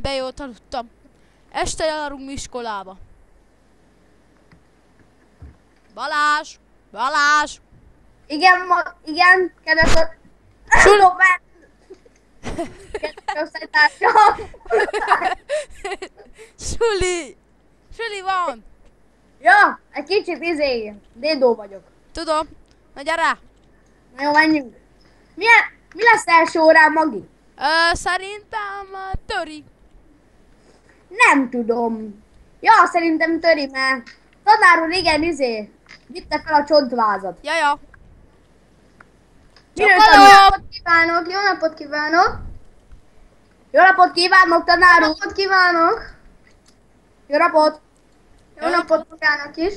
De jól tanultam. Este járunk iskolába. Balázs! Balázs! Igen, igen, kedves osztálytársam. Suli! Suli van! Ja, egy kicsit dédó vagyok. Tudom. Na gyere! Na jó, menjünk. Mi lesz első órán, Magi? Szerintem Töri. Nem tudom. Ja, szerintem Töri, mert tanár úr igen, vitte fel a csontvázat. Jaja. Jó napot kívánok, jó napot kívánok! Jó napot kívánok, tanár Jó úr! napot kívánok! Jó napot! Jó napot magának is!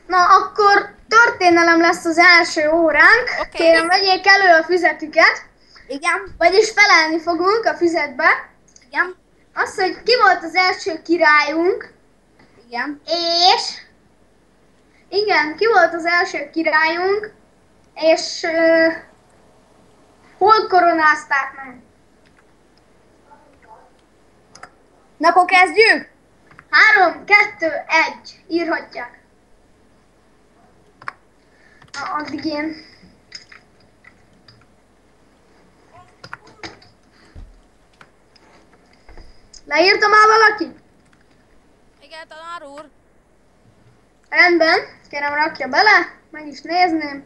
Na, akkor történelem lesz az első óránk. Oké. Kérem, vegyék elő a füzetüket. Igen, Vagyis felelni fogunk a füzetbe. igen, Azt, hogy ki volt az első királyunk, igen. és... Igen, ki volt az első királyunk, és... hol koronázták meg? Na, akkor kezdjük? 3, 2, 1. Írhatják. Na, addig én... Leírta már valaki? Igen, tanár úr. Rendben, kérem rakja bele, meg is nézném.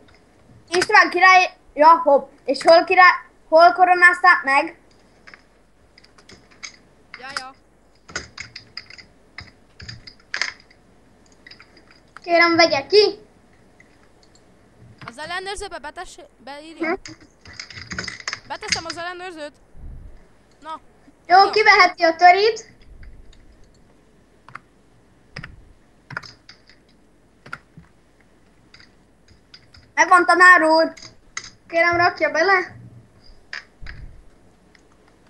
István király... Ja, hopp. És hol koronázták meg? Jaja. Kérem, vegye ki. Az ellenőrzőbe beírja? Beteszem az ellenőrzőt. Na. Jó, kiveheti a Törit. Megvan, tanár úr. Kérem, rakja bele.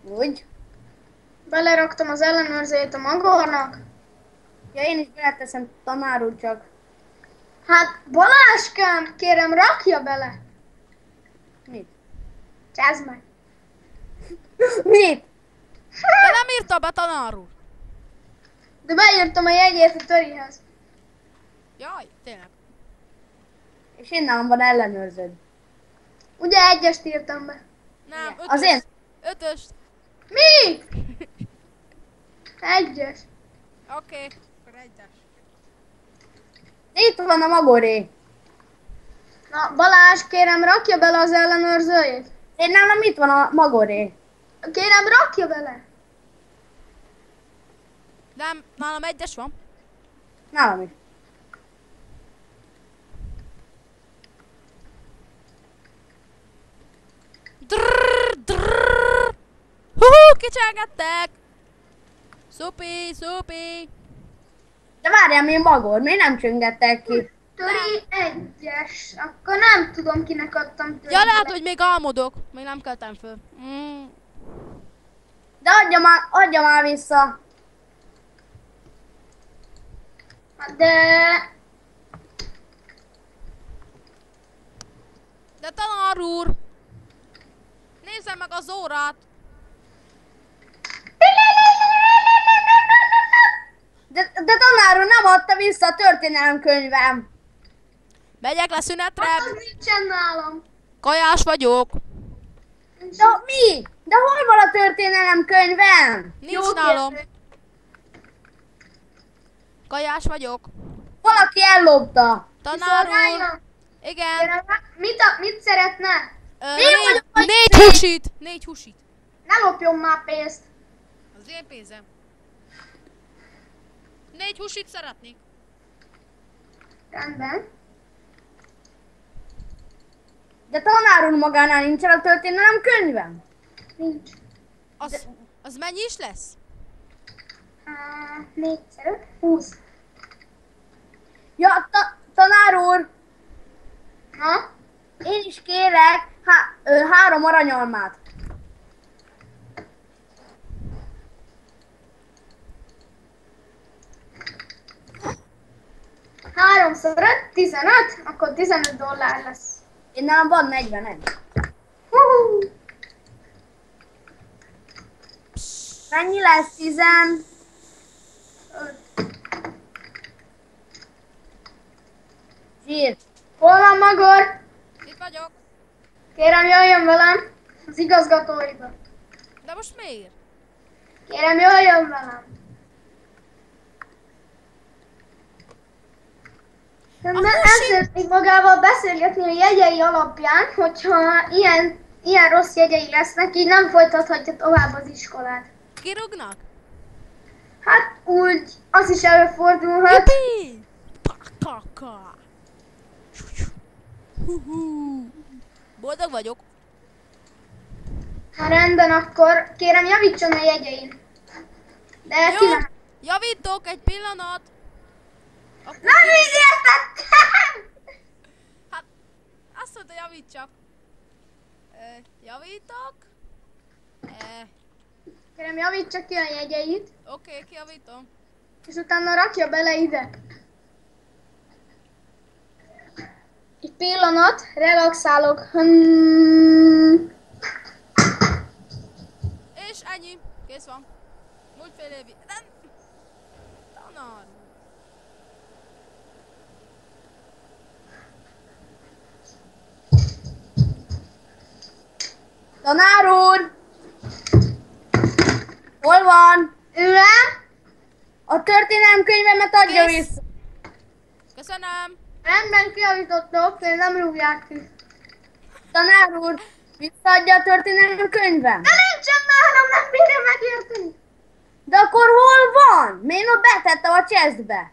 Úgy. Beleraktam az ellenőrzőjét a Magornak. Ja, én is beleteszem, tanár úr, csak. Hát, Balázskám, kérem, rakja bele. Mit? Csázd meg. Mit? De nem írta be, tanár úr. De beírtam a jegyét a Törihez. Jaj, tényleg. És én nálam van ellenőrződ. Ugye egyest írtam be. Nem, ötös. Az én? Ötös. Mi? Egyes. Oké, akkor egyes. Itt van a Magoré. Na, Balázs, kérem, rakja bele az ellenőrzőjét. Én nálam itt van a Magoré. Kérem, rakja bele. Nem, nálam egyes van. Nálam is. Drrrr. Hú, kicsengettek! Szupi, szupi! De várjál, mi Magor? Miért nem csöngettek ki? Töri egyes. Akkor nem tudom, kinek adtam Töri. Ja, lehet, hogy még álmodok. Még nem keltem föl. De adja már vissza. De tanár úr! Nézze meg az órát! De tanár úr nem adta vissza a történelemkönyvem. Megyek le szünetre, Az nincsen nálam. kajás vagyok. De mi? De hol van a történelemkönyvem? Nincs Jó nálam. kérdés. Kajás vagyok. Valaki ellopta. Tanár úr. Kiszolgáljon. Igen. Kérem, mit szeretne? Négy húsit. Négy húsit. Ne lopjon már pénzt. Az én pénzem. Négy húsit szeretnék. Rendben. De tanár úr magánál nincsen a történelemkönyvem? Nincs. Az mennyi is lesz? 4 x 5, 20. Ja, tanár úr, Na? én is kérek 3 aranyalmát. Háromszor 5, 15, akkor $15 lesz. Én nálam van 41. Hú. Mennyi lesz? 10? Zsír. Hol van Magor? Itt vagyok. Kérem jöjjön velem az igazgatóiba. De most miért? Kérem jöjjön velem. De ezért még magával beszélgetni a jegyei alapján, hogyha ilyen rossz jegyei lesznek, így nem folytathatja tovább az iskolát. Kirúgnak? Hát úgy, az is előfordulhat. Jupi! Pakaka! Hú-hú. Boldog vagyok. Ha rendben, akkor kérem javítson a jegyein. De Jó, ki nem. javítok egy pillanat. Akkor Nem így értettem! hát, azt mondta, javítsak. Javítok. Kérem javítsa ki a jegyeit, Oké, kijavítom. és utána rakja bele ide. Egy pillanat, relaxálok. És ennyi. Kész van. Múlt fél évi. Nem. Tanár. Tanár úr! Hol van? Ülem, A történelem könyvemet adja Kész. vissza. Köszönöm. rendben kijavítottok, de nem rúgják ki. Tanár úr, visszaadja a történelem könyvem. De nincsen nálam, nem bírja megérteni. De akkor hol van? Miért ott betettem a chestbe?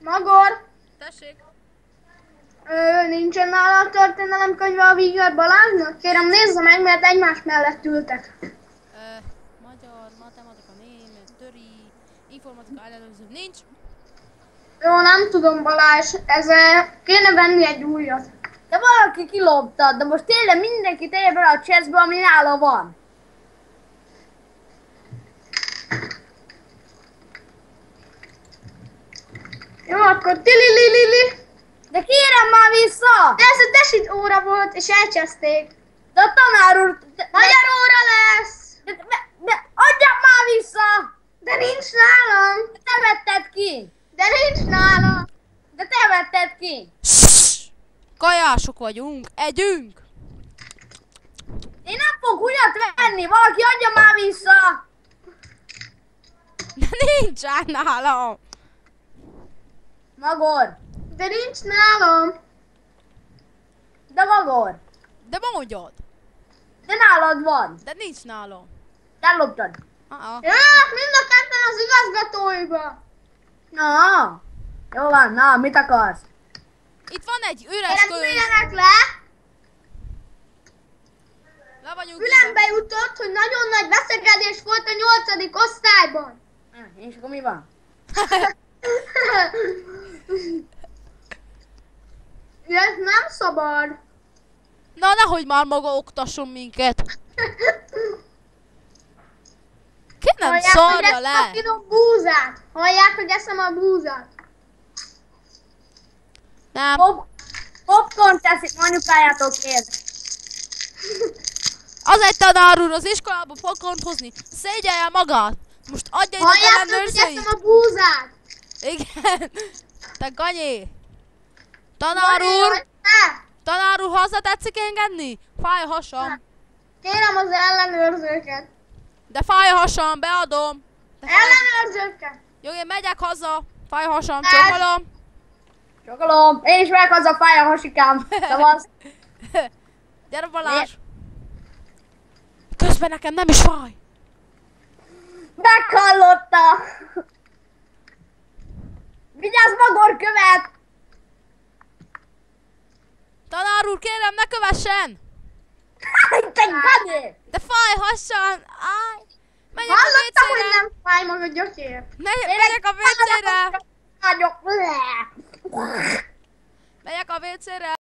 Magor, Tessék. nincsen nála a történelem könyve a Víger Balázsnak? Kérem nézze meg, mert egymás mellett ültek. Magyar, matematika, német, töri, informatika, ellenőrző. Nincs. Jó, nem tudom Balázs, kéne venni egy újat. De valaki kilopta, de most tényleg mindenki tegye bele a chestbe, ami nála van. Jó, akkor tilililili. De kérem már vissza! De ez a desit óra volt, és elcseszték. De a tanár úr... Magyar óra lesz! De adjam már vissza! De nincs nálam! De te vetted ki! De nincs nálam! De te vetted ki! Kajások vagyunk. Együnk. Én nem fog újat venni, valaki adja már vissza! De nincsen nálam. Magor! De nincs nálam! De Magor! De mondjad. De nálad van! De nincs nálam. Elloptad! Jönnek mind a ketten az igazgatóiba! Na! Jó van, na, mit akarsz? Itt van egy üres Kérem, könyv. üljenek le! Le vagyunk. Fülembe jutott, hogy nagyon nagy veszekedés volt a 8. osztályban. És akkor mi van? Ez nem szabad. Na, nehogy már maga oktasson minket. Ki nem Hallják, hogy szarja eszem le? a finom búzát. Hallják, hogy eszem a búzát. Nem. Popcorn teszik anyukájátokért. Az egy tanár úr az iskolába popcornt hozni. Szégyelje magát. Most adja ide az Hallják, hogy ellenőrzőit. eszem a búzát. Igen. Te ganyé. Tanár úr. Ne! Tanár úr, haza tetszik engedni? Fáj a hasam. Kérem az ellenőrzőket. De fáj a hasam, beadom. De fáj... Ellenőrzőket. Jó, én megyek haza. Fáj a hasam, Ez- csókolom. Csokolom. Én is megyek haza, fáj a hasikám. Szavasz. Gyere Balázs. Közben nekem nem is fáj. Meghallotta. Vigyázz, Magor követ. Tanár úr, kérem, ne kövessen. Te ganyé. De fáj hasam. Áj. Megyek a Hallottam, hogy WC-re. nem fáj maga gyökér. Megyek a WC-re. Vagyok. Megyek a WC-re.